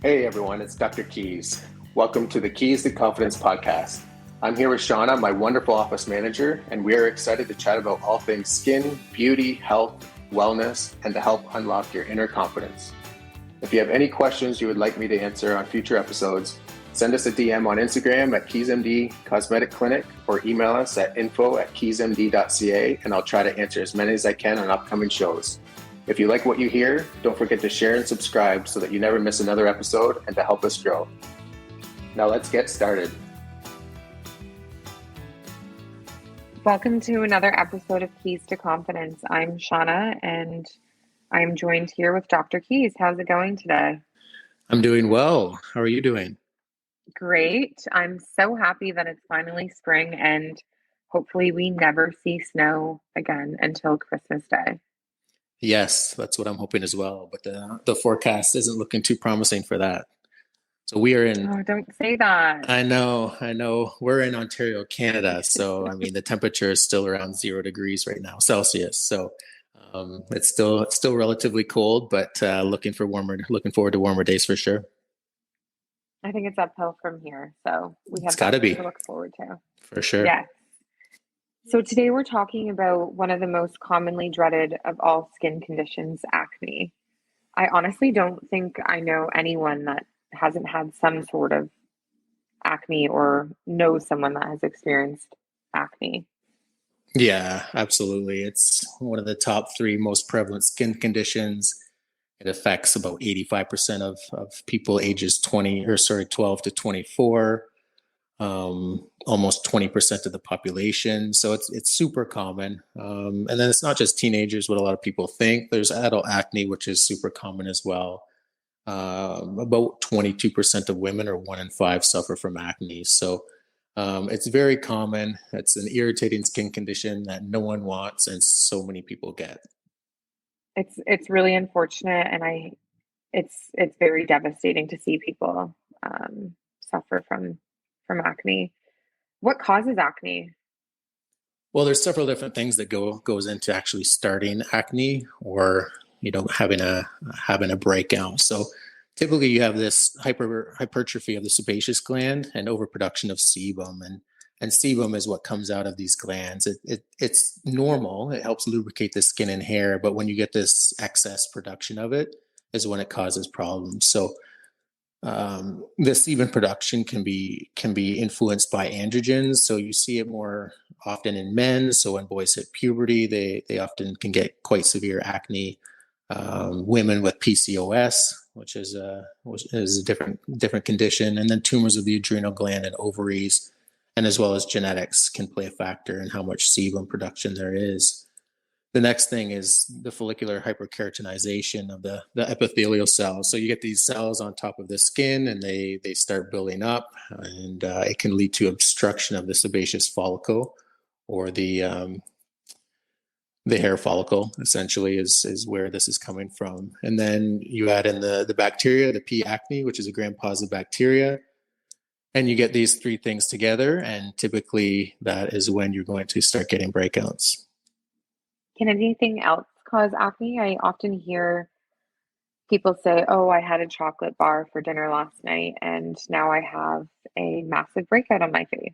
Hey everyone, it's Dr. Keys. Welcome to the Keys to Confidence podcast. I'm here with Shauna, my wonderful office manager, and we are excited to chat about all things skin, beauty, health, wellness, and to help unlock your inner confidence. If you have any questions you would like me to answer on future episodes, send us a DM on Instagram at KeysMD Cosmetic Clinic or email us at info@keysmd.ca and I'll try to answer as many as I can on upcoming shows. If you like what you hear, don't forget to share and subscribe so that you never miss another episode and to help us grow. Now let's get started. Welcome to another episode of Keys to Confidence. I'm Shauna and I'm joined here with Dr. Keys. How's it going today? I'm doing well. How are you doing? Great. I'm so happy that it's finally spring and hopefully we never see snow again until Christmas Day. Yes, that's what I'm hoping as well. But the forecast isn't looking too promising for that. So we are in. Oh, don't say that. I know. We're in Ontario, Canada. So I mean, the temperature is still around 0 degrees right now, Celsius. So it's still relatively cold, but looking forward to warmer days for sure. I think it's uphill from here, so we have It's got to be to look forward to. for sure. Yes. So today we're talking about one of the most commonly dreaded of all skin conditions, acne. I honestly don't think I know anyone that hasn't had some sort of acne or knows someone that has experienced acne. Yeah, absolutely. It's one of the top 3 most prevalent skin conditions. It affects about 85% of people ages 12 to 24, almost 20% of the population. So it's super common. And then it's not just teenagers, what a lot of people think. There's adult acne, which is super common as well. About 22% of women or 1 in 5 suffer from acne. So it's very common. It's an irritating skin condition that no one wants and so many people get. It's really unfortunate, and it's very devastating to see people suffer from acne. What causes acne? Well, there's several different things that goes into actually starting acne or having a breakout. So typically you have this hypertrophy of the sebaceous gland and overproduction of sebum, and sebum is what comes out of these glands. It's normal. It helps lubricate the skin and hair, but when you get this excess production of it is when it causes problems. So the sebum production can be influenced by androgens. So you see it more often in men. So when boys hit puberty, they often can get quite severe acne. Women with PCOS, which is a different condition, and then tumors of the adrenal gland and ovaries, and as well as genetics can play a factor in how much sebum production there is. The next thing is the follicular hyperkeratinization of the epithelial cells. So you get these cells on top of the skin and they start building up, and it can lead to obstruction of the sebaceous follicle, or the hair follicle, essentially, is where this is coming from. And then you add in the bacteria, the P. acne, which is a gram-positive bacteria, and you get these 3 things together, and typically that is when you're going to start getting breakouts. Can anything else cause acne? I often hear people say, "Oh, I had a chocolate bar for dinner last night and now I have a massive breakout on my face."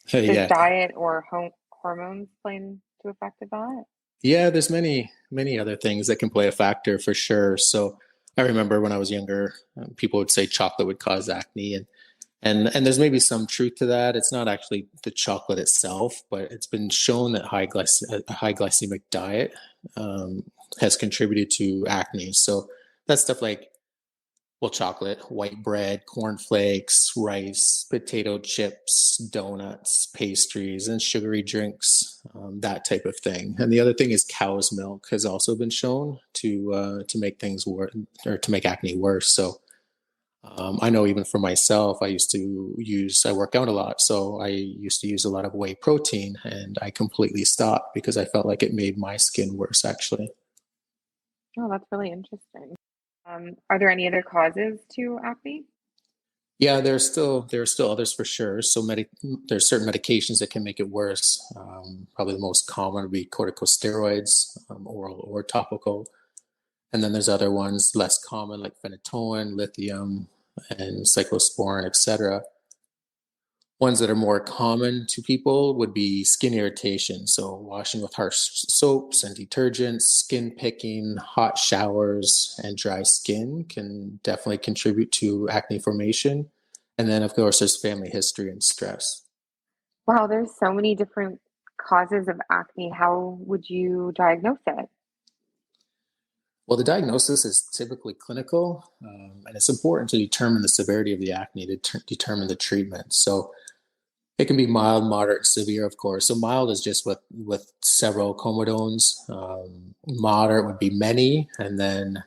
Does Yeah. diet or hormones play into effect of that? Yeah, there's many other things that can play a factor for sure. So I remember when I was younger, people would say chocolate would cause acne, and there's maybe some truth to that. It's not actually the chocolate itself, but it's been shown that a high glycemic diet has contributed to acne. So that's stuff like, well, chocolate, white bread, cornflakes, rice, potato chips, donuts, pastries, and sugary drinks, that type of thing. And the other thing is cow's milk has also been shown to make things worse, or to make acne worse. So I know even for myself, I work out a lot. So I used to use a lot of whey protein, and I completely stopped because I felt like it made my skin worse, actually. Oh, that's really interesting. Are there any other causes to acne? Yeah, there are still others for sure. So there's certain medications that can make it worse. Probably the most common would be corticosteroids, oral or topical. And then there's other ones less common like phenytoin, lithium, and cyclosporin, etc. Ones that are more common to people would be skin irritation. So washing with harsh soaps and detergents, skin picking, hot showers, and dry skin can definitely contribute to acne formation. And then, of course, there's family history and stress. Wow, there's so many different causes of acne. How would you diagnose it? Well, the diagnosis is typically clinical, and it's important to determine the severity of the acne to determine the treatment. So it can be mild, moderate, severe, of course. So mild is just with several comedones. Moderate would be many, and then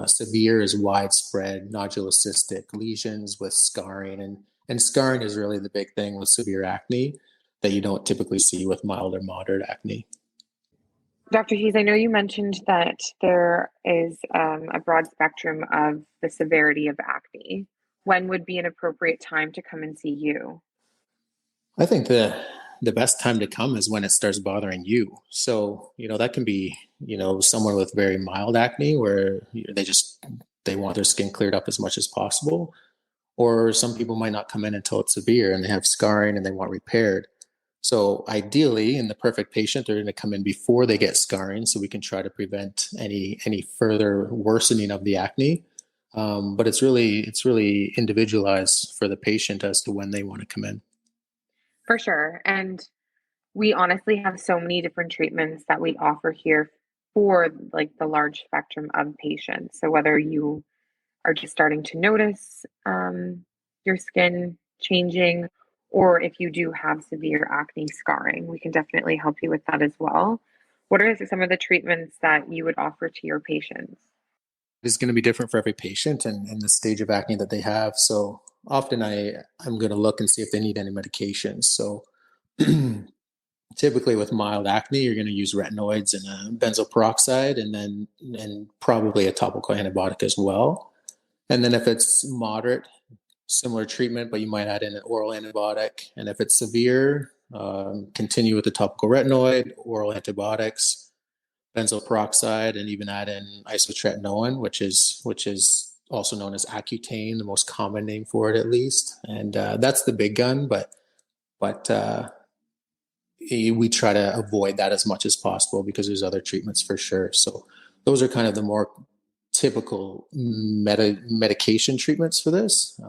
severe is widespread nodulocystic lesions with scarring, and scarring is really the big thing with severe acne that you don't typically see with mild or moderate acne. Dr. Keys, I know you mentioned that there is a broad spectrum of the severity of acne. When would be an appropriate time to come and see you? I think the best time to come is when it starts bothering you. So, that can be, someone with very mild acne where they want their skin cleared up as much as possible. Or some people might not come in until it's severe and they have scarring and they want repaired. So ideally, in the perfect patient, they're going to come in before they get scarring, so we can try to prevent any further worsening of the acne. But it's really individualized for the patient as to when they want to come in. For sure. And we honestly have so many different treatments that we offer here for like the large spectrum of patients. So whether you are just starting to notice your skin changing, or if you do have severe acne scarring, we can definitely help you with that as well. What are some of the treatments that you would offer to your patients? It's going to be different for every patient and the stage of acne that they have. So often I'm going to look and see if they need any medications. So typically with mild acne, you're going to use retinoids and benzoyl peroxide and probably a topical antibiotic as well. And then if it's moderate, similar treatment, but you might add in an oral antibiotic. And if it's severe, continue with the topical retinoid, oral antibiotics, benzoyl peroxide, and even add in isotretinoin, which is also known as Accutane, the most common name for it at least. And that's the big gun, but we try to avoid that as much as possible because there's other treatments for sure. So those are kind of the more typical medication treatments for this.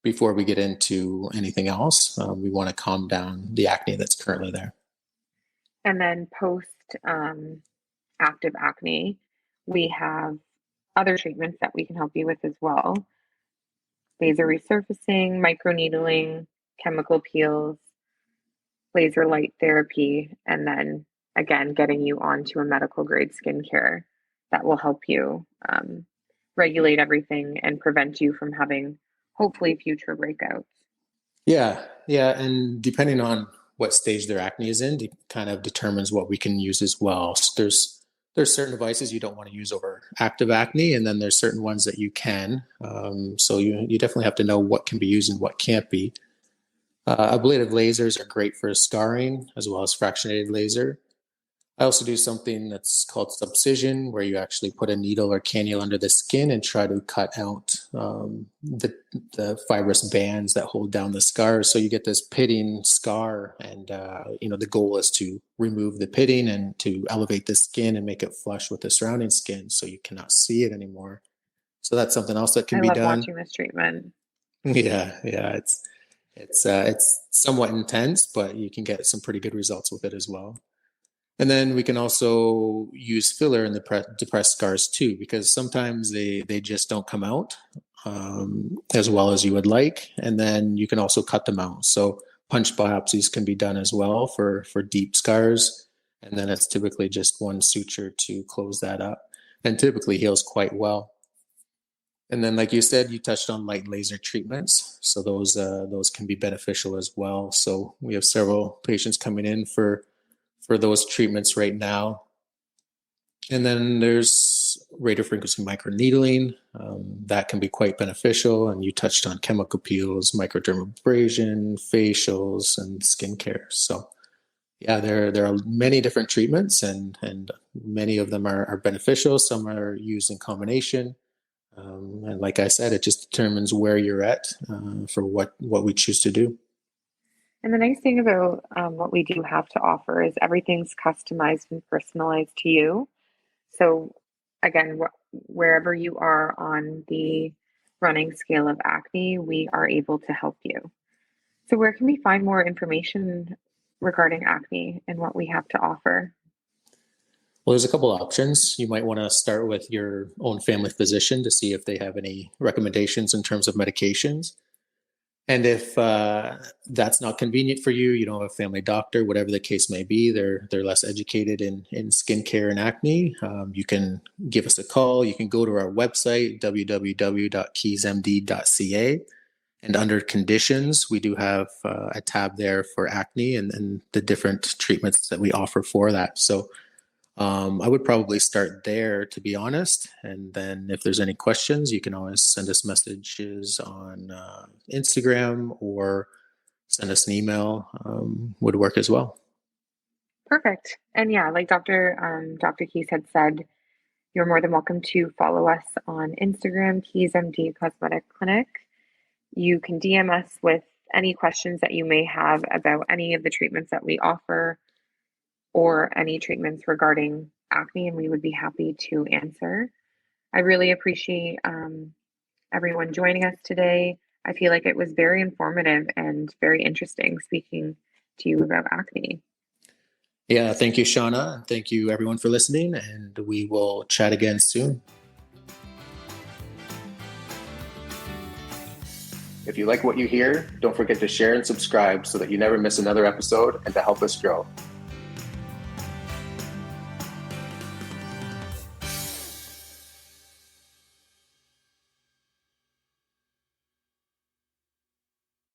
Before we get into anything else, we want to calm down the acne that's currently there. And then post active acne, we have other treatments that we can help you with as well. Laser resurfacing, microneedling, chemical peels, laser light therapy, and then again, getting you onto a medical grade skincare that will help you regulate everything and prevent you from having hopefully future breakouts. Yeah. And depending on what stage their acne is in, it kind of determines what we can use as well. So there's certain devices you don't want to use over active acne, and then there's certain ones that you can. So you definitely have to know what can be used and what can't be. Ablative lasers are great for scarring as well as fractionated laser. I also do something that's called subcision, where you actually put a needle or cannula under the skin and try to cut out the fibrous bands that hold down the scars. So you get this pitting scar, and the goal is to remove the pitting and to elevate the skin and make it flush with the surrounding skin, so you cannot see it anymore. So that's something else that can be done. I love watching this treatment. Yeah, it's somewhat intense, but you can get some pretty good results with it as well. And then we can also use filler in the depressed scars too, because sometimes they just don't come out as well as you would like. And then you can also cut them out. So punch biopsies can be done as well for deep scars. And then it's typically just one suture to close that up, and typically heals quite well. And then, like you said, you touched on light laser treatments. So those can be beneficial as well. So we have several patients coming in for those treatments right now. And then there's radiofrequency microneedling. That can be quite beneficial. And you touched on chemical peels, microdermabrasion, facials, and skincare. So Yeah, there are many different treatments, and many of them are beneficial. Some are used in combination. And like I said, it just determines where you're at for what we choose to do. And the nice thing about what we do have to offer is everything's customized and personalized to you. So, again, wherever you are on the running scale of acne, we are able to help you. So, where can we find more information regarding acne and what we have to offer? Well, there's a couple of options. You might want to start with your own family physician to see if they have any recommendations in terms of medications. And if that's not convenient for you, you don't have a family doctor, whatever the case may be, they're less educated in skincare and acne. You can give us a call. You can go to our website, www.keysmd.ca. And under conditions, we do have a tab there for acne and the different treatments that we offer for that. So I would probably start there, to be honest. And then if there's any questions, you can always send us messages on Instagram or send us an email, would work as well. Perfect. And yeah, like Dr. Keys had said, you're more than welcome to follow us on Instagram, Keys MD Cosmetic Clinic. You can DM us with any questions that you may have about any of the treatments that we offer or any treatments regarding acne, and we would be happy to answer. I really appreciate everyone joining us today. I feel like it was very informative and very interesting speaking to you about acne. Yeah, thank you, Shauna. And thank you, everyone, for listening. And we will chat again soon. If you like what you hear, don't forget to share and subscribe so that you never miss another episode and to help us grow.